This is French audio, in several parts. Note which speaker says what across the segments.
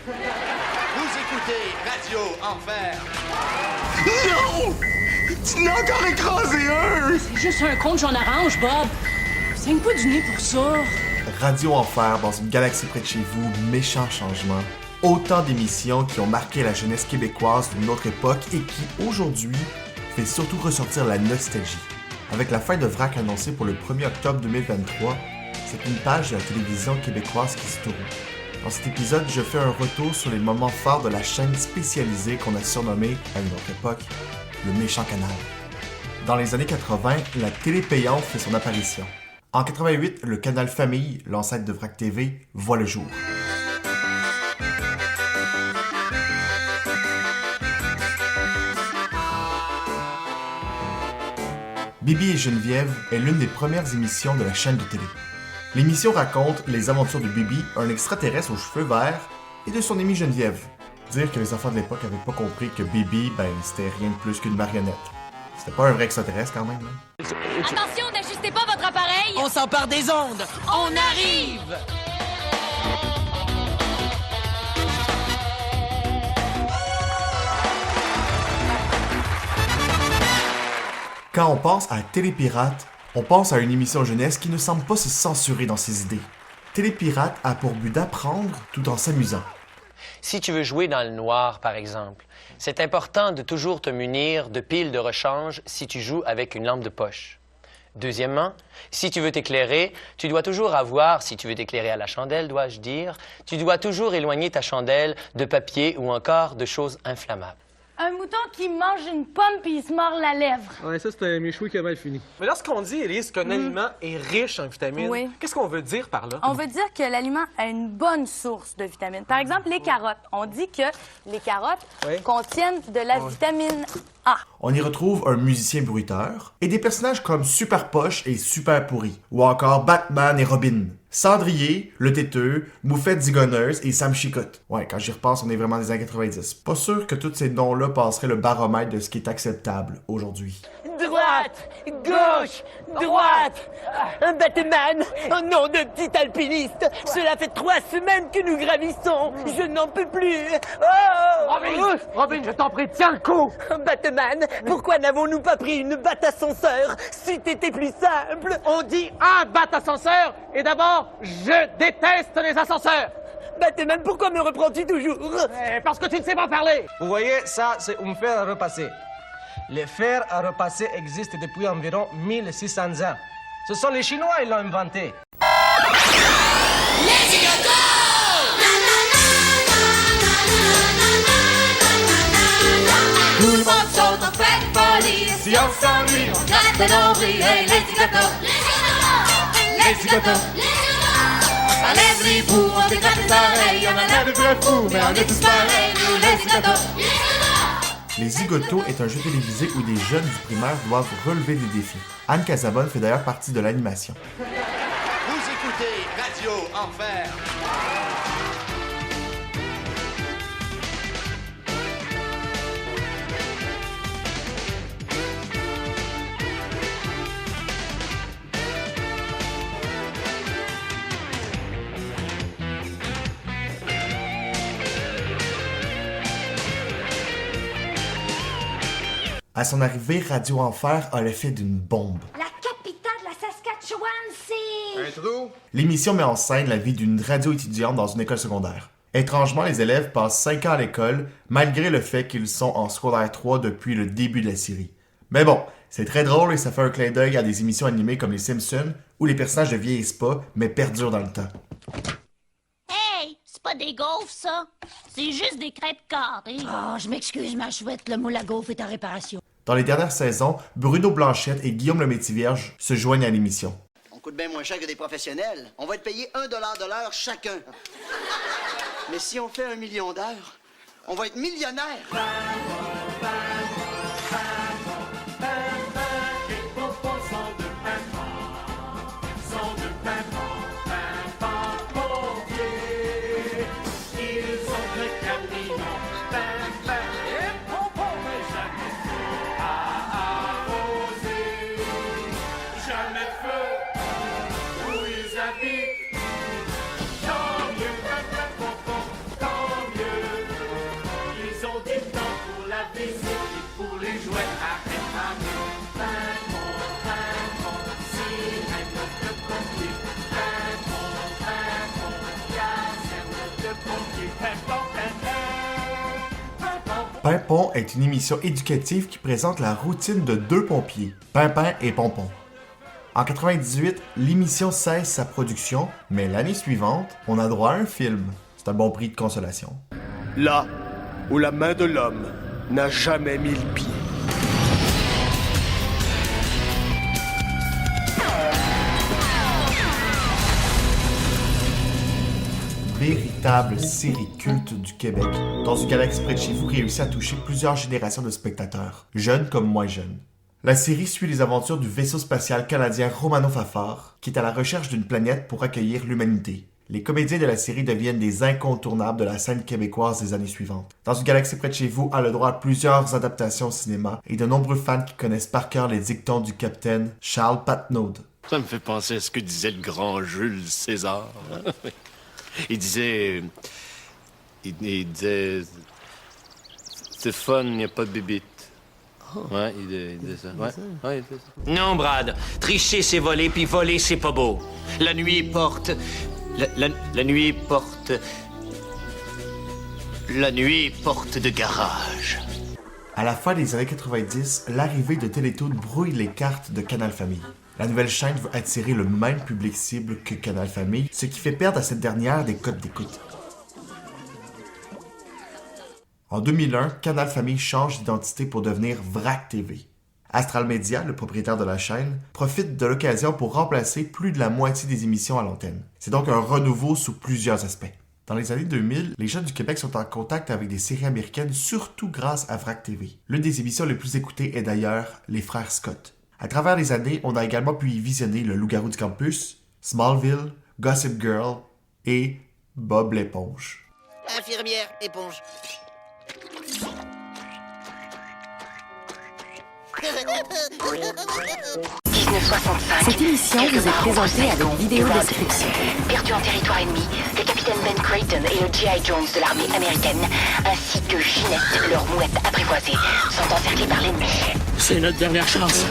Speaker 1: Vous écoutez Radio Enfer.
Speaker 2: Non! Tu l'as encore écrasé un!
Speaker 3: C'est juste un con de jaune orange, Bob. Saigne pas du nez pour ça.
Speaker 4: Radio Enfer, dans une galaxie près de chez vous, méchant changement. Autant d'émissions qui ont marqué la jeunesse québécoise d'une autre époque et qui, aujourd'hui, fait surtout ressortir la nostalgie. Avec la fin de VRAC annoncée pour le 1er octobre 2023, c'est une page de la télévision québécoise qui se tourne. Dans cet épisode, je fais un retour sur les moments forts de la chaîne spécialisée qu'on a surnommée, à une autre époque, le méchant canal. Dans les années 80, la télé payante fait son apparition. En 88, le canal Famille, l'ancêtre de VRAC TV, voit le jour. Bibi et Geneviève est l'une des premières émissions de la chaîne de télé. L'émission raconte les aventures de Bibi, un extraterrestre aux cheveux verts, et de son amie Geneviève. Dire que les enfants de l'époque n'avaient pas compris que Bibi, c'était rien de plus qu'une marionnette. C'était pas un vrai extraterrestre quand même, hein?
Speaker 5: Attention, n'ajustez pas votre appareil!
Speaker 6: On s'empare des ondes!
Speaker 5: On arrive!
Speaker 4: Quand on pense à Télépirate, on pense à une émission jeunesse qui ne semble pas se censurer dans ses idées. Télépirate a pour but d'apprendre tout en s'amusant.
Speaker 7: Si tu veux jouer dans le noir, par exemple, c'est important de toujours te munir de piles de rechange si tu joues avec une lampe de poche. Deuxièmement, si tu veux t'éclairer, tu dois toujours avoir, si tu veux t'éclairer à la chandelle, dois-je dire, tu dois toujours éloigner ta chandelle de papier ou encore de choses inflammables.
Speaker 8: Un mouton qui mange une pomme puis il se mord la lèvre.
Speaker 9: Ouais, ça, c'est un méchoui qui a mal fini. Mais lorsqu'on dit, Élise, qu'un aliment est riche en vitamines,
Speaker 8: Oui.
Speaker 9: qu'est-ce qu'on veut dire par là?
Speaker 8: On veut dire que l'aliment a une bonne source de vitamines. Par exemple, les carottes. On dit que les carottes contiennent de la vitamine A.
Speaker 4: On y retrouve un musicien bruiteur et des personnages comme Super Poche et Super Pourri, ou encore Batman et Robin, Cendrier, Le Têteux, Moufette Zigonneuse et Sam Chicotte. Ouais, quand j'y repense, on est vraiment des années 90. Pas sûr que tous ces noms-là passeraient le baromètre de ce qui est acceptable aujourd'hui.
Speaker 6: Droite! Gauche! Droite! Un Batman! Un nom de petit alpiniste! Cela fait 3 semaines que nous gravissons! Je n'en peux plus! Oh!
Speaker 9: Robin, je t'en prie, tiens le coup!
Speaker 6: Batman, pourquoi n'avons-nous pas pris une batte ascenseur? C'eût été plus simple!
Speaker 9: On dit un bat-ascenseur, et d'abord, je déteste les ascenseurs!
Speaker 6: Batman, pourquoi me reprends-tu toujours?
Speaker 9: Parce que tu ne sais pas parler!
Speaker 10: Vous voyez, ça, c'est un fer à repasser. Les fers à repasser existent depuis environ 1600 ans. Ce sont les Chinois qui l'ont inventé.
Speaker 5: Les zigotos! Tout le monde saute, on fait folie. Si on s'ennuie, on gratte le nombril. Hey, les zigotos! Les zigotos! Ça lève les bouts, on dégratte les oreilles. On en a de vrais fous, mais on est tous pareils, nous les zigotos!
Speaker 4: Les Zigotos est un jeu télévisé où des jeunes du primaire doivent relever des défis. Anne Casabonne fait d'ailleurs partie de l'animation.
Speaker 1: Vous écoutez Radio Enfer.
Speaker 4: À son arrivée, Radio Enfer a l'effet d'une bombe.
Speaker 8: La capitale de la Saskatchewan, c'est...
Speaker 1: Un trou?
Speaker 4: L'émission met en scène la vie d'une radio étudiante dans une école secondaire. Étrangement, les élèves passent 5 ans à l'école, malgré le fait qu'ils sont en secondaire 3 depuis le début de la série. Mais bon, c'est très drôle et ça fait un clin d'œil à des émissions animées comme Les Simpsons, où les personnages ne vieillissent pas, mais perdurent dans le temps.
Speaker 5: Hey, c'est pas des gaufres, ça. C'est juste des crêpes carrées.
Speaker 3: Oh, je m'excuse, ma chouette, le moule à gaufre est en réparation.
Speaker 4: Dans les dernières saisons, Bruno Blanchette et Guillaume Lemaitre-Vierge se joignent à l'émission.
Speaker 11: On coûte bien moins cher que des professionnels. On va être payé $1 de l'heure chacun. Mais si on fait 1 million d'heures, on va être millionnaire.
Speaker 4: Pimpon est une émission éducative qui présente la routine de deux pompiers, Pimpin et Pompon. En 98, l'émission cesse sa production, mais l'année suivante, on a droit à un film. C'est un bon prix de consolation.
Speaker 2: Là où la main de l'homme n'a jamais mis le pied.
Speaker 4: Véritable série culte du Québec, dans une galaxie près de chez vous réussit à toucher plusieurs générations de spectateurs, jeunes comme moins jeunes. La série suit les aventures du vaisseau spatial canadien Romano Fafard, qui est à la recherche d'une planète pour accueillir l'humanité. Les comédiens de la série deviennent des incontournables de la scène québécoise des années suivantes. Dans une galaxie près de chez vous a le droit à plusieurs adaptations au cinéma et de nombreux fans qui connaissent par cœur les dictons du capitaine Charles Patnaud.
Speaker 12: Ça me fait penser à ce que disait le grand Jules César. Il disait... Stéphane, il n'y a pas de bébite. Ouais, il disait ça. Ouais, il disait ça.
Speaker 13: Non, Brad. Tricher, c'est voler, puis voler, c'est pas beau. La nuit porte... La nuit porte... La nuit porte de garage.
Speaker 4: À la fin des années 90, l'arrivée de Télétoon brouille les cartes de Canal Famille. La nouvelle chaîne veut attirer le même public cible que Canal Famille, ce qui fait perdre à cette dernière des codes d'écoute. En 2001, Canal Famille change d'identité pour devenir VRAC TV. Astral Media, le propriétaire de la chaîne, profite de l'occasion pour remplacer plus de la moitié des émissions à l'antenne. C'est donc un renouveau sous plusieurs aspects. Dans les années 2000, les jeunes du Québec sont en contact avec des séries américaines, surtout grâce à VRAC TV. L'une des émissions les plus écoutées est d'ailleurs Les Frères Scott. À travers les années, on a également pu y visionner Le Loup-garou du campus, Smallville, Gossip Girl et Bob l'éponge.
Speaker 14: Infirmière, éponge.
Speaker 15: Cette émission vous est présentée avec une vidéo description.
Speaker 16: Perdu en territoire ennemi, le capitaine Ben Creighton et le G.I. Jones de l'armée américaine, ainsi que Ginette, leur mouette apprivoisée, sont encerclés par l'ennemi.
Speaker 17: C'est notre dernière chance.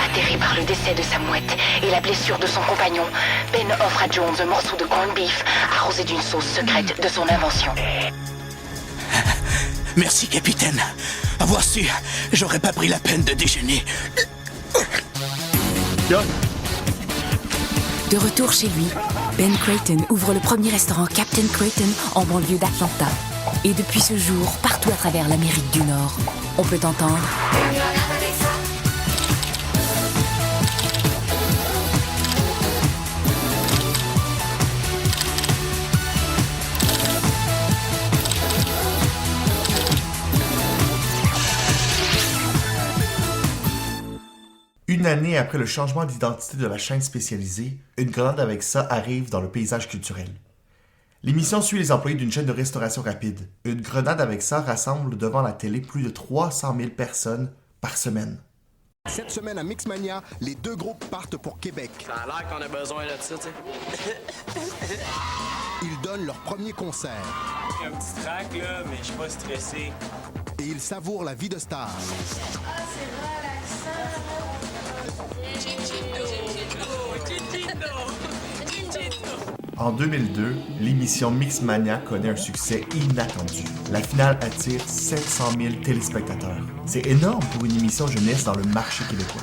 Speaker 16: Atterré par le décès de sa mouette et la blessure de son compagnon, Ben offre à Jones un morceau de corned beef arrosé d'une sauce secrète de son invention.
Speaker 17: Merci, capitaine. Avoir su, j'aurais pas pris la peine de déjeuner.
Speaker 15: De retour chez lui, Ben Creighton ouvre le premier restaurant Captain Creighton en banlieue d'Atlanta. Et depuis ce jour, partout à travers l'Amérique du Nord, on peut entendre...
Speaker 4: Une année après le changement d'identité de la chaîne spécialisée, une grenade avec ça arrive dans le paysage culturel. L'émission suit les employés d'une chaîne de restauration rapide. Une grenade avec ça rassemble devant la télé plus de 300 000 personnes par semaine.
Speaker 18: Cette semaine à Mixmania, les deux groupes partent pour Québec.
Speaker 19: Ça a l'air qu'on a besoin de ça, tu sais.
Speaker 18: Ils donnent leur premier concert.
Speaker 19: J'ai un petit trac, là, mais je suis pas stressé.
Speaker 18: Et ils savourent la vie de star.
Speaker 5: Ah, c'est relaxant.
Speaker 4: En 2002, l'émission Mixmania connaît un succès inattendu. La finale attire 700 000 téléspectateurs. C'est énorme pour une émission jeunesse dans le marché québécois.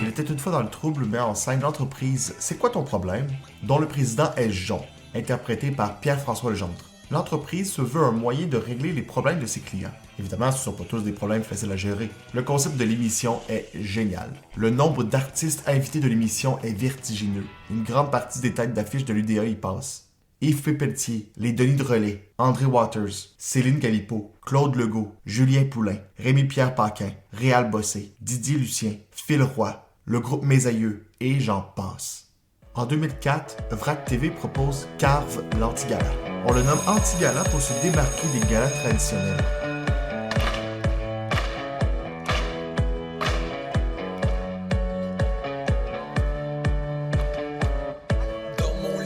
Speaker 4: Il était une fois dans le trouble met en scène l'entreprise C'est quoi ton problème? Dont le président est Jean, interprété par Pierre-François Legendre. L'entreprise se veut un moyen de régler les problèmes de ses clients. Évidemment, ce ne sont pas tous des problèmes faciles à gérer. Le concept de l'émission est génial. Le nombre d'artistes invités de l'émission est vertigineux. Une grande partie des têtes d'affiche de l'UDA y passent. Yves Pelletier, les Denis de Relais, André Waters, Céline Galipo, Claude Legault, Julien Poulain, Rémi-Pierre Paquin, Réal Bossé, Didier Lucien, Phil Roy, le groupe Mes Aïeux, et j'en passe. En 2004, VRAC TV propose Carve l'Antigala. On le nomme Antigala pour se démarquer des galas traditionnels.
Speaker 17: Dans mon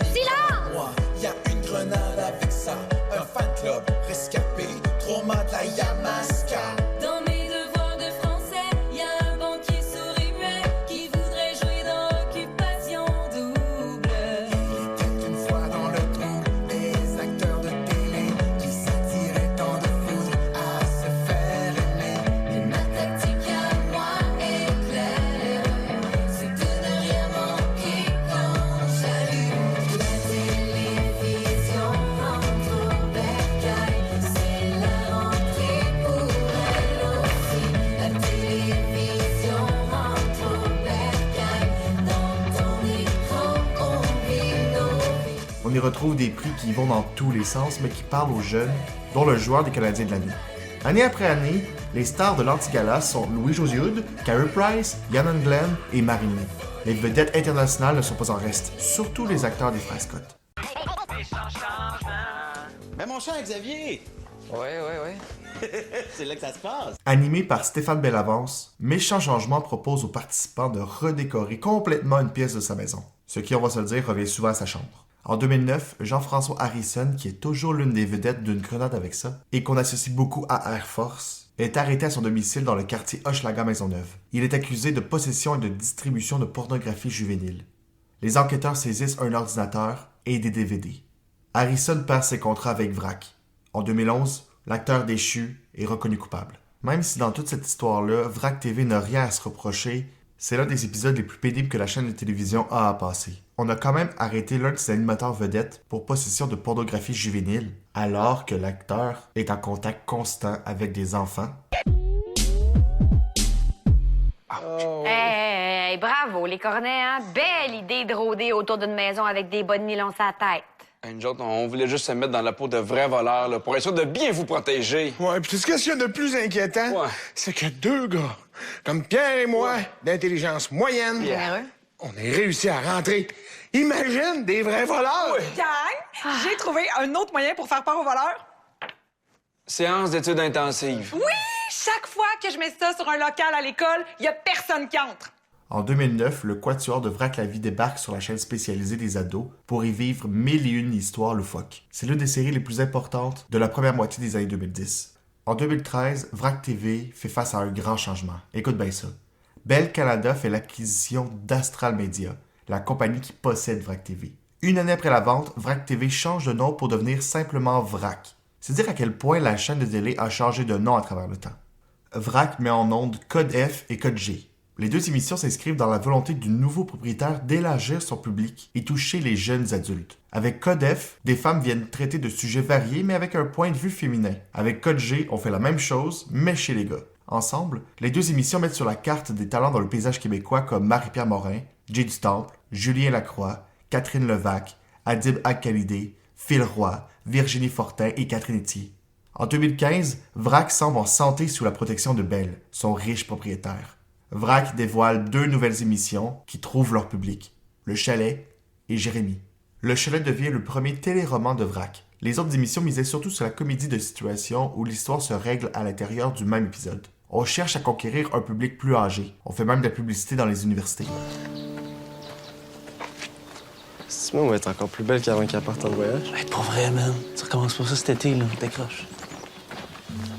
Speaker 4: On y retrouve des prix qui vont dans tous les sens, mais qui parlent aux jeunes, dont le joueur des Canadiens de l'année. Année après année, les stars de l'Antigala sont Louis-José Hood, Carey Price, Yann Glenn et Marine. Les vedettes internationales ne sont pas en reste, surtout les acteurs des frères Scott.
Speaker 1: Mais mon cher Xavier!
Speaker 19: Ouais.
Speaker 1: C'est là que ça se passe.
Speaker 4: Animé par Stéphane Bellavance, Méchant Changement propose aux participants de redécorer complètement une pièce de sa maison. Ce qui, on va se le dire, revient souvent à sa chambre. En 2009, Jean-François Harrison, qui est toujours l'une des vedettes d'une grenade avec ça, et qu'on associe beaucoup à Air Force, est arrêté à son domicile dans le quartier Hochelaga-Maisonneuve. Il est accusé de possession et de distribution de pornographie juvénile. Les enquêteurs saisissent un ordinateur et des DVD. Harrison perd ses contrats avec VRAC. En 2011, l'acteur déchu est reconnu coupable. Même si dans toute cette histoire-là, VRAC TV n'a rien à se reprocher, c'est l'un des épisodes les plus pénibles que la chaîne de télévision a à passer. On a quand même arrêté l'un de ses animateurs vedettes pour possession de pornographie juvénile, alors que l'acteur est en contact constant avec des enfants.
Speaker 20: Hey, bravo, les cornets, hein? Belle idée de rôder autour d'une maison avec des bas de nylon sur la tête.
Speaker 19: Hey, nous autres, on voulait juste se mettre dans la peau de vrais voleurs, là, pour être sûr de bien vous protéger.
Speaker 2: Ouais, puis tu sais ce qu'il y a de plus inquiétant? Ouais. C'est que deux gars, comme Pierre et moi, d'intelligence moyenne, on a réussi à rentrer. Imagine des vrais voleurs!
Speaker 21: Gang, j'ai trouvé un autre moyen pour faire peur aux voleurs.
Speaker 19: Séance d'études intensives.
Speaker 21: Oui! Chaque fois que je mets ça sur un local à l'école, il y a personne qui entre.
Speaker 4: En 2009, le Quatuor de Vrac la vie débarque sur la chaîne spécialisée des ados pour y vivre 1001 histoires loufoques. C'est l'une des séries les plus importantes de la première moitié des années 2010. En 2013, Vrac TV fait face à un grand changement. Écoute bien ça. Bell Canada fait l'acquisition d'Astral Media, la compagnie qui possède Vrac TV. Une année après la vente, Vrac TV change de nom pour devenir simplement Vrac. C'est dire à quel point la chaîne de télé a changé de nom à travers le temps. Vrac met en ondes Code F et Code G. Les deux émissions s'inscrivent dans la volonté du nouveau propriétaire d'élargir son public et toucher les jeunes adultes. Avec Code F, des femmes viennent traiter de sujets variés mais avec un point de vue féminin. Avec Code G, on fait la même chose, mais chez les gars. Ensemble, les deux émissions mettent sur la carte des talents dans le paysage québécois comme Marie-Pierre Morin, Jay du Temple, Julien Lacroix, Catherine Levac, Adib Al-Khalidé, Phil Roy, Virginie Fortin et Catherine Etier. En 2015, Vrac semble en santé sous la protection de Bell, son riche propriétaire. Vrac dévoile deux nouvelles émissions qui trouvent leur public, Le Chalet et Jérémy. Le Chalet devient le premier téléroman de Vrac. Les autres émissions misaient surtout sur la comédie de situation où l'histoire se règle à l'intérieur du même épisode. On cherche à conquérir un public plus âgé. On fait même de la publicité dans les universités.
Speaker 22: Simon va être encore plus belle qu'avant qu'elle parte en voyage.
Speaker 19: Hey, pas vrai, man. Ça recommence pas ça cet été, là. Décroche.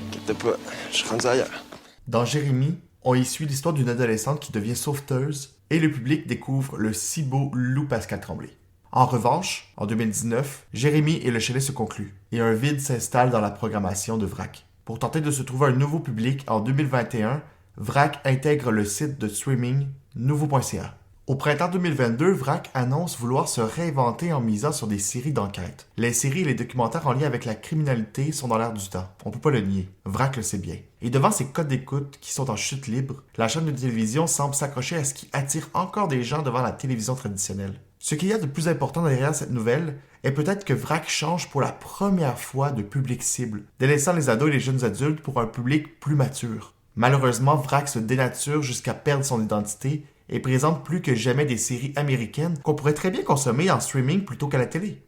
Speaker 22: Inquiète pas, je suis rendu ailleurs.
Speaker 4: Dans Jérémy, on y suit l'histoire d'une adolescente qui devient sauveteuse et le public découvre le si beau Lou Pascal Tremblay. En revanche, en 2019, Jérémy et Le Chalet se concluent et un vide s'installe dans la programmation de Vrac. Pour tenter de se trouver un nouveau public, en 2021, Vrac intègre le site de streaming nouveau.ca. Au printemps 2022, Vrac annonce vouloir se réinventer en misant sur des séries d'enquête. Les séries et les documentaires en lien avec la criminalité sont dans l'air du temps. On peut pas le nier. Vrac le sait bien. Et devant ces codes d'écoute qui sont en chute libre, la chaîne de télévision semble s'accrocher à ce qui attire encore des gens devant la télévision traditionnelle. Ce qu'il y a de plus important derrière cette nouvelle est peut-être que Vrac change pour la première fois de public cible, délaissant les ados et les jeunes adultes pour un public plus mature. Malheureusement, Vrac se dénature jusqu'à perdre son identité et présente plus que jamais des séries américaines qu'on pourrait très bien consommer en streaming plutôt qu'à la télé.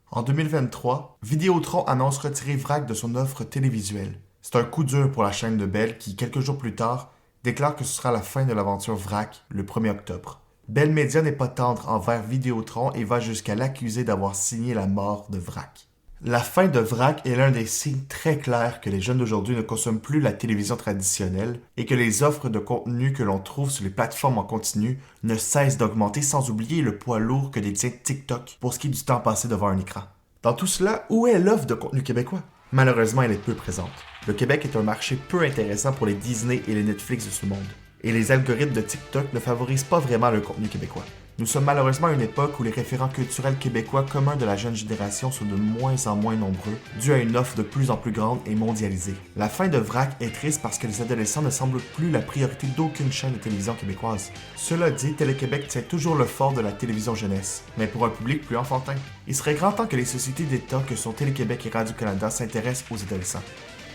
Speaker 4: En 2023, Vidéotron annonce retirer Vrac de son offre télévisuelle. C'est un coup dur pour la chaîne de Bell qui, quelques jours plus tard, déclare que ce sera la fin de l'aventure Vrac le 1er octobre. Bell Media n'est pas tendre envers Vidéotron et va jusqu'à l'accuser d'avoir signé la mort de Vrac. La fin de Vrac est l'un des signes très clairs que les jeunes d'aujourd'hui ne consomment plus la télévision traditionnelle et que les offres de contenu que l'on trouve sur les plateformes en continu ne cessent d'augmenter sans oublier le poids lourd que détient TikTok pour ce qui est du temps passé devant un écran. Dans tout cela, où est l'offre de contenu québécois? Malheureusement, elle est peu présente. Le Québec est un marché peu intéressant pour les Disney et les Netflix de ce monde. Et les algorithmes de TikTok ne favorisent pas vraiment le contenu québécois. Nous sommes malheureusement à une époque où les référents culturels québécois communs de la jeune génération sont de moins en moins nombreux, dû à une offre de plus en plus grande et mondialisée. La fin de VRAC est triste parce que les adolescents ne semblent plus la priorité d'aucune chaîne de télévision québécoise. Cela dit, Télé-Québec tient toujours le fort de la télévision jeunesse, mais pour un public plus enfantin. Il serait grand temps que les sociétés d'État que sont Télé-Québec et Radio-Canada s'intéressent aux adolescents.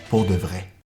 Speaker 4: Pour de vrai.